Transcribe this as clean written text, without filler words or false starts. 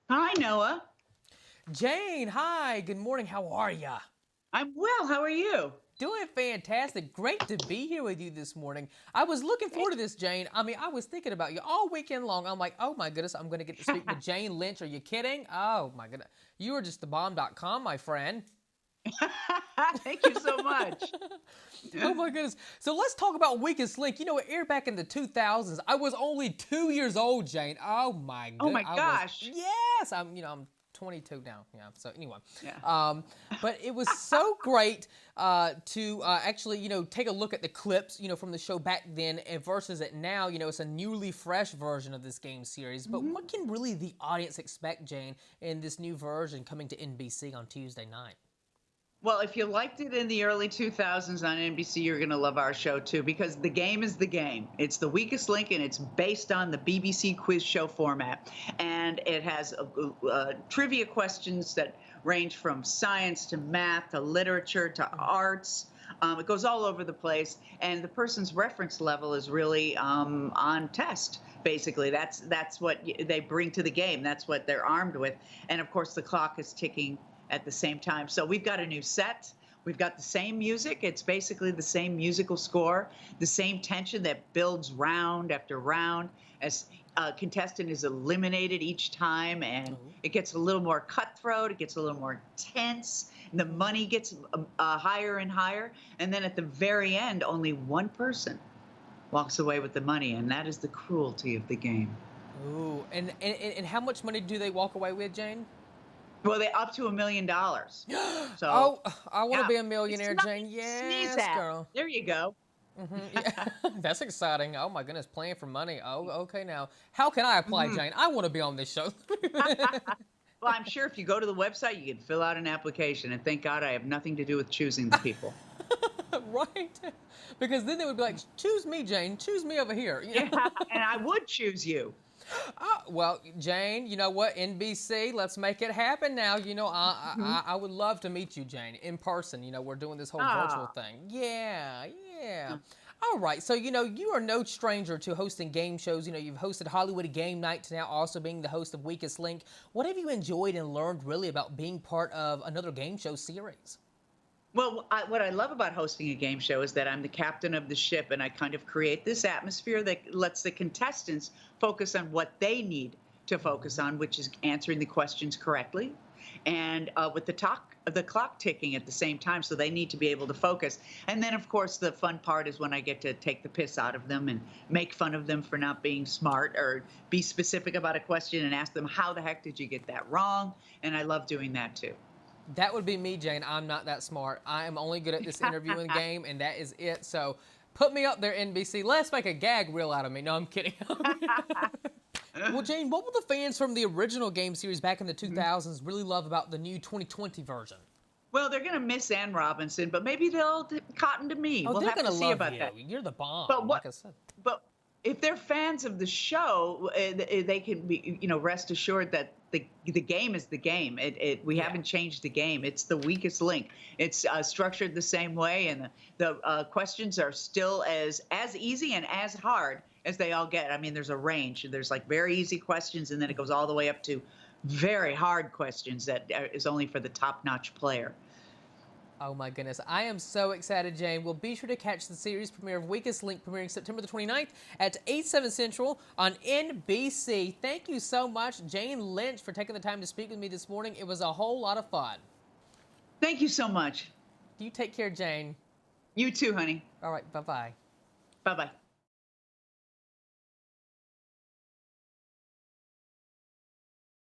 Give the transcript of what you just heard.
Hi, Noah. Jane, hi, good morning. How are ya? I'm well. How are you? Doing fantastic. Great to be here with you this morning. I was looking forward to this, Jane. I was thinking about you all weekend long. I'm like, oh my goodness, I'm going to get to speak with Jane Lynch. Are you kidding? Oh my goodness. You are just the bomb.com, my friend. Thank you so much. Oh my goodness. So let's talk about Weakest Link. You know, it aired back in the 2000s. I was only 2 years old, Jane. Oh my Oh good. my I was, gosh. yes, I'm 22 now. Yeah. So anyway, Yeah. but it was so great to actually, take a look at the clips, from the show back then and versus it now. You know, it's a newly fresh version of this game series. But Mhm. what can really the audience expect, Jane, in this new version coming to NBC on Tuesday night? Well, if you liked it in the early 2000s on NBC, you're going to love our show too, because the game is the game. It's the weakest link, and it's based on the BBC quiz show format. And it has trivia questions that range from science to math to literature to arts. It goes all over the place, and the person's reference level is really on test. Basically, that's what they bring to the game. That's what they're armed with, and of course, the clock is ticking at the same time. So we've got a new set. We've got the same music. It's basically the same musical score, the same tension that builds round after round as a contestant is eliminated each time, and Oh. it gets a little more cutthroat. It gets a little more tense. The money gets higher and higher. And then at the very end, only one person walks away with the money, and that is the cruelty of the game. Ooh, and how much money do they walk away with, Jane? Well, they up to $1 million. So, Oh, I want to yeah, be a it's millionaire, nothing Jane. to sneeze Yes, at. girl. There you go. Yeah, that's exciting. Oh my goodness, playing for money. Oh, okay. Now, how can I apply, Mhm. Jane? I want to be on this show. Well, I'm sure if you go to the website, you can fill out an application. And thank God I have nothing to do with choosing the people. Right? Because then they would be like, "Choose me, Jane. Choose me over here." Yeah, and I would choose you. Well, Jane, you know what? NBC, let's make it happen now. Mhm. I would love to meet you, Jane, in person. We're doing this whole virtual Ah. thing. Yeah, yeah. All right. So, you are no stranger to hosting game shows. You've hosted Hollywood Game Night to now also being the host of Weakest Link. What have you enjoyed and learned really about being part of another game show series? Well, what I love about hosting a game show is that I'm the captain of the ship, and I kind of create this atmosphere that lets the contestants focus on what they need to focus on, which is answering the questions correctly, and with the clock ticking at the same time, so they need to be able to focus. And then, of course, the fun part is when I get to take the piss out of them and make fun of them for not being smart or be specific about a question and ask them, "How the heck did you get that wrong?" And I love doing that too. That would be me, Jane. I'm not that smart. I am only good at this interviewing game, and that is it. So put me up there, NBC. Let's make a gag reel out of me. No, I'm kidding. Well, Jane, what will the fans from the original game series back in the 2000s really love about the new 2020 version? Well, they're going to miss Ann Robinson, but maybe they'll cotton to me. Oh, We'll they're have going to to see love about you. that. You're the But bomb, what? like I said. But if they're fans of the show, they can be, rest assured that the game is the game. We Yeah. haven't changed the game. It's the weakest link. It's structured the same way, and the questions are still as easy and as hard as they all get. I mean, there's a range. There's like very easy questions, and then it goes all the way up to very hard questions that is only for the top-notch player. Oh my goodness. I am so excited, Jane. Well, be sure to catch the series premiere of Weakest Link premiering September the 29th at 8, 7 Central on NBC. Thank you so much, Jane Lynch, for taking the time to speak with me this morning. It was a whole lot of fun. Thank you so much. You take care, Jane. You too, honey. All right, bye-bye. Bye bye.